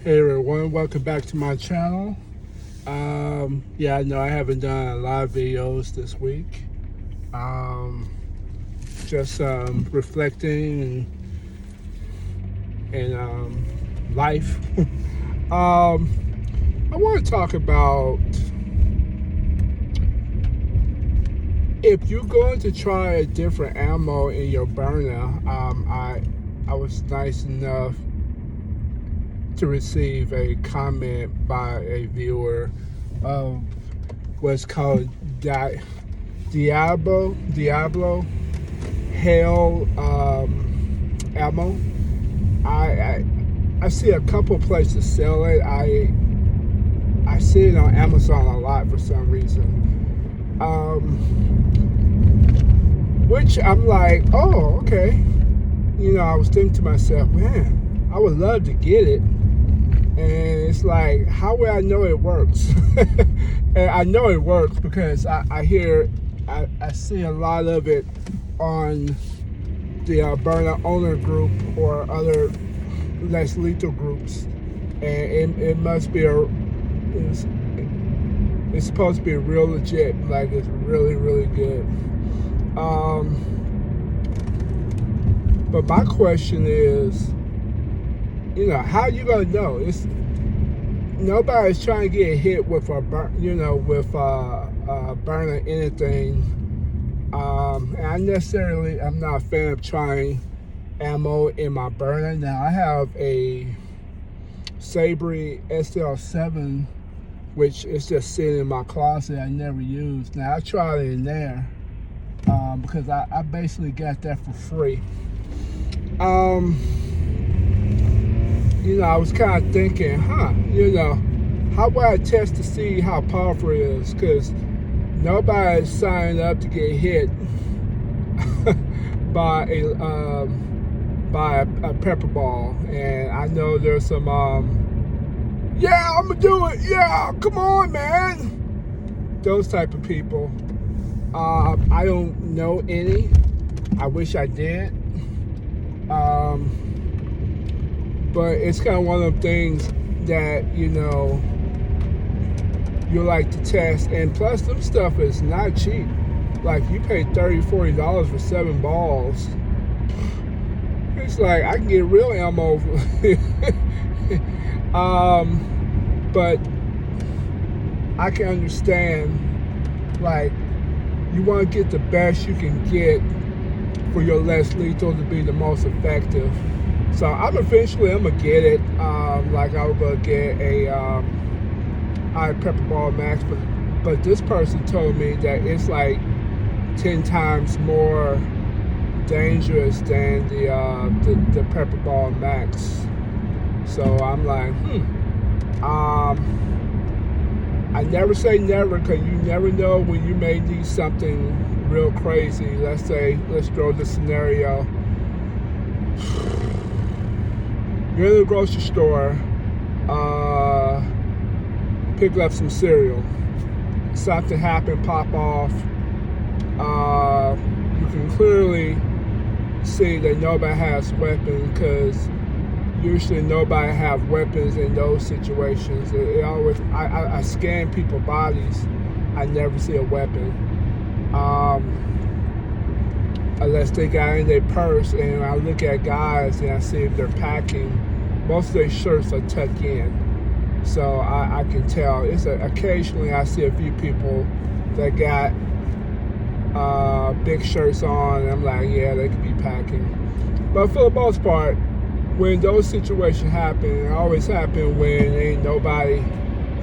Hey everyone, welcome back to my channel. Yeah, I know I haven't done a lot of videos this week. Just reflecting and life. I want to talk about if you're going to try a different ammo in your Byrna. I was nice enough to receive a comment by a viewer of what's called Diablo Hell ammo. I see a couple places sell it. I see it on Amazon a lot for some reason. Which I'm like, oh, okay. You know, I was thinking to myself, man, I would love to get it. And it's like, how will I know it works? And I know it works because I see a lot of it on the Byrna owner group or other less lethal groups. And it must be it's supposed to be real legit, like it's really, really good. But my question is, you know, how you gonna know? Nobody's trying to get hit with Byrna anything. And I'm not a fan of trying ammo in my Byrna. Now I have a Sabre SL7, which is just sitting in my closet. I never used. Now I tried it in there because I basically got that for free. You know, I was kind of thinking, you know, how would I test to see how powerful it is? Because nobody's signing up to get hit by a Pepperball. And I know there's some, yeah, I'm gonna do it. Yeah, come on, man. Those type of people. I don't know any. I wish I did. But it's kind of one of them things that, you know, you like to test. And plus, them stuff is not cheap. Like, you pay $30, $40 for 7 balls. It's like, I can get real ammo. But I can understand, like, you want to get the best you can get for your less lethal to be the most effective. So I'm gonna get it. Like I was gonna get a Pepperball Mask, but this person told me that it's like 10 times more dangerous than the Pepperball Max. So I'm like, I never say never, because you never know when you may need something real crazy. Let's throw the scenario. You're in the grocery store, pick up some cereal. Something happened, pop off. You can clearly see that nobody has weapons, because usually nobody have weapons in those situations. I scan people's bodies. I never see a weapon. Unless they got in their purse, and I look at guys and I see if they're packing. Most of their shirts are tucked in, so I can tell. Occasionally I see a few people that got big shirts on, and I'm like, yeah, they could be packing. But for the most part, when those situations happen, it always happen when ain't nobody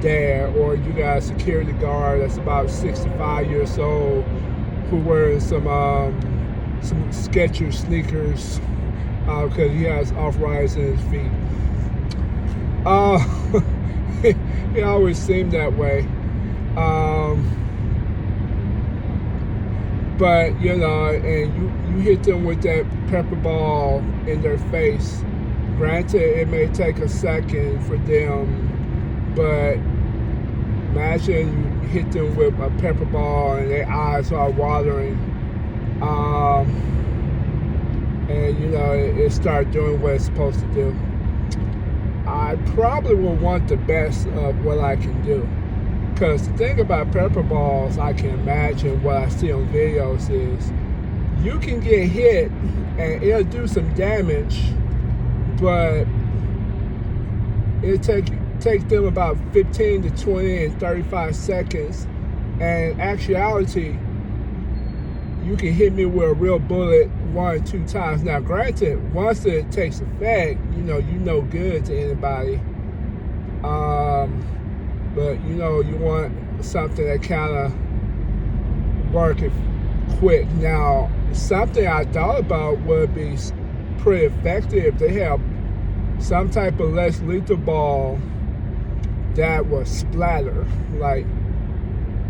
there, or you got a security guard that's about 65 years old who wearing some Skechers sneakers because he has off-riders in his feet. It always seemed that way. But you know, and you hit them with that Pepperball in their face. Granted, it may take a second for them, but imagine you hit them with a Pepperball and their eyes are watering. And you know, it started doing what it's supposed to do. I probably will want the best of what I can do. Because the thing about Pepperballs, I can imagine what I see on videos is you can get hit and it'll do some damage, but it'll take them about 15 to 20 and 35 seconds. And in actuality, you can hit me with a real bullet 1 or 2 times. Now, granted, once it takes effect, you no good to anybody. But you want something that kind of work it quick. Now, something I thought about would be pretty effective if they have some type of less lethal ball that was splatter, like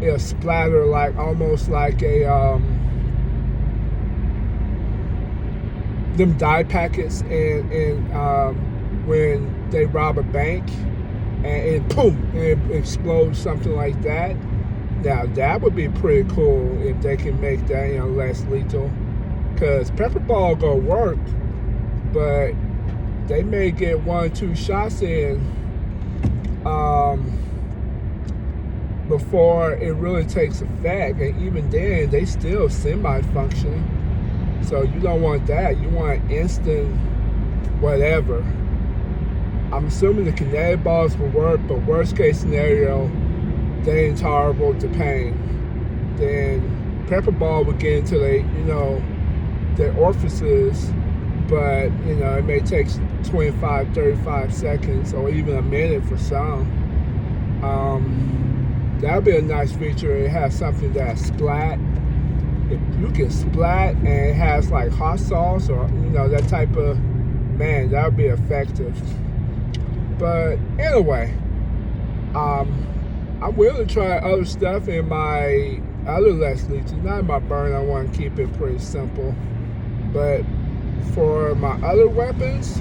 it'll splatter like almost like a them dye packets and when they rob a bank and it boom, it explodes, something like that. Now that would be pretty cool if they can make that less lethal, because Pepperball go work, but they may get 1 or 2 shots in before it really takes effect, and even then they still semi-functioning. So you don't want that. You want instant whatever. I'm assuming the kinetic balls will work, but worst case scenario, they intolerable to pain. Then Pepperball will get into their orifices, but it may take 25, 35 seconds or even a minute for some. That would be a nice feature. It has something that splat. If you can splat and it has like hot sauce or that type of, man, that would be effective. But anyway, I'm willing to try other stuff in my other less lethal. Not in my Byrna. I want to keep it pretty simple. But for my other weapons,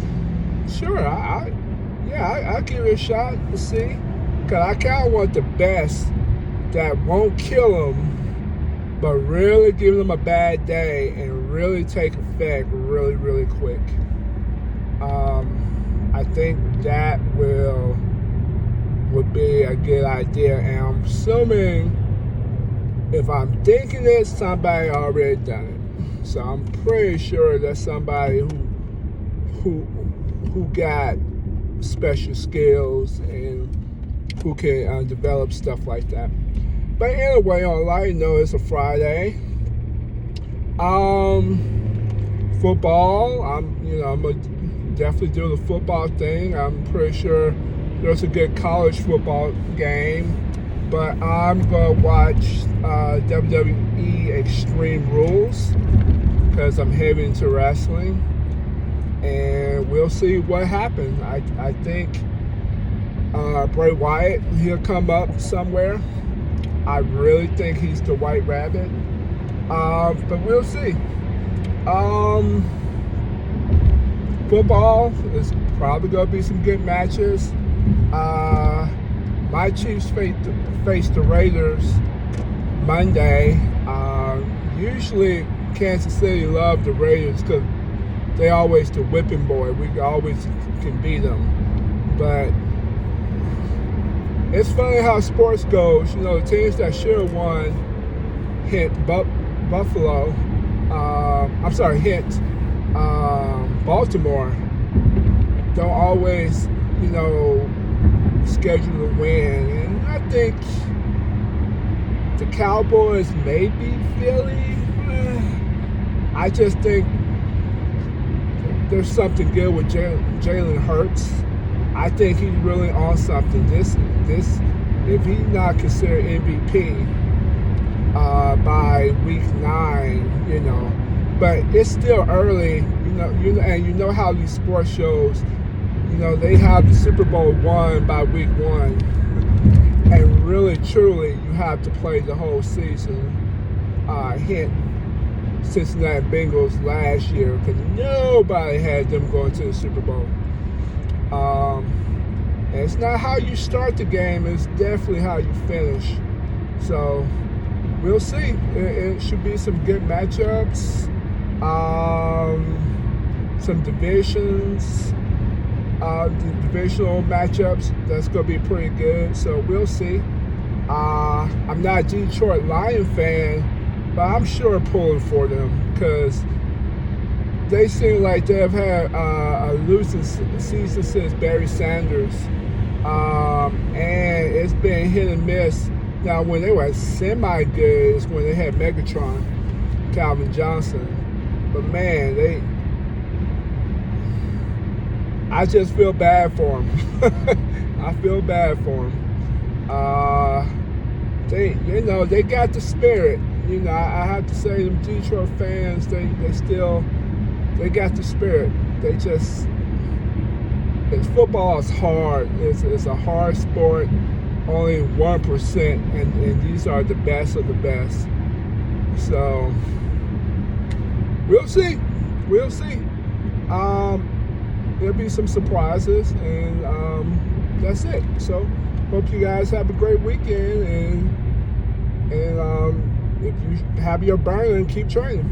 sure, I'll give it a shot to see. Because I kind of want the best that won't kill them, but really give them a bad day and really take effect really, really quick. I think that would be a good idea. And I'm assuming if I'm thinking it, somebody already done it. So I'm pretty sure that's somebody who got special skills and who can develop stuff like that. But anyway, on a light note, it's a Friday. Football. I'm gonna definitely do the football thing. I'm pretty sure there's a good college football game, but I'm gonna watch WWE Extreme Rules because I'm heavy into wrestling, and we'll see what happens. I think Bray Wyatt, he'll come up somewhere. I really think he's the White Rabbit, but we'll see. Football is probably going to be some good matches. My Chiefs face the Raiders Monday. Usually Kansas City love the Raiders because they always the whipping boy. We always can beat them. But it's funny how sports goes. The teams that should have won hit Buffalo. Hit Baltimore. Don't always, schedule to win. And I think the Cowboys may be Philly. I just think there's something good with Jalen Hurts. I think he's really on something. This, if he's not considered MVP by week 9, but it's still early, and how these sports shows, they have the Super Bowl won by week 1, and really truly you have to play the whole season. Hint Cincinnati Bengals last year, because nobody had them going to the Super Bowl. And it's not how you start the game, it's definitely how you finish. So we'll see. It should be some good matchups, some divisions, the divisional matchups. That's going to be pretty good. So we'll see. I'm not a Detroit Lion fan, but I'm sure pulling for them because they seem like they've had a losing season since Barry Sanders. And it's been hit and miss. Now, when they were semi-good is when they had Megatron, Calvin Johnson. But man, I just feel bad for them. I feel bad for them. They got the spirit. I have to say, them Detroit fans, they got the spirit. Football is hard. It's a hard sport. Only 1%, and these are the best of the best. So we'll see. There'll be some surprises, and that's it. So hope you guys have a great weekend, and if you have your Byrna, keep training.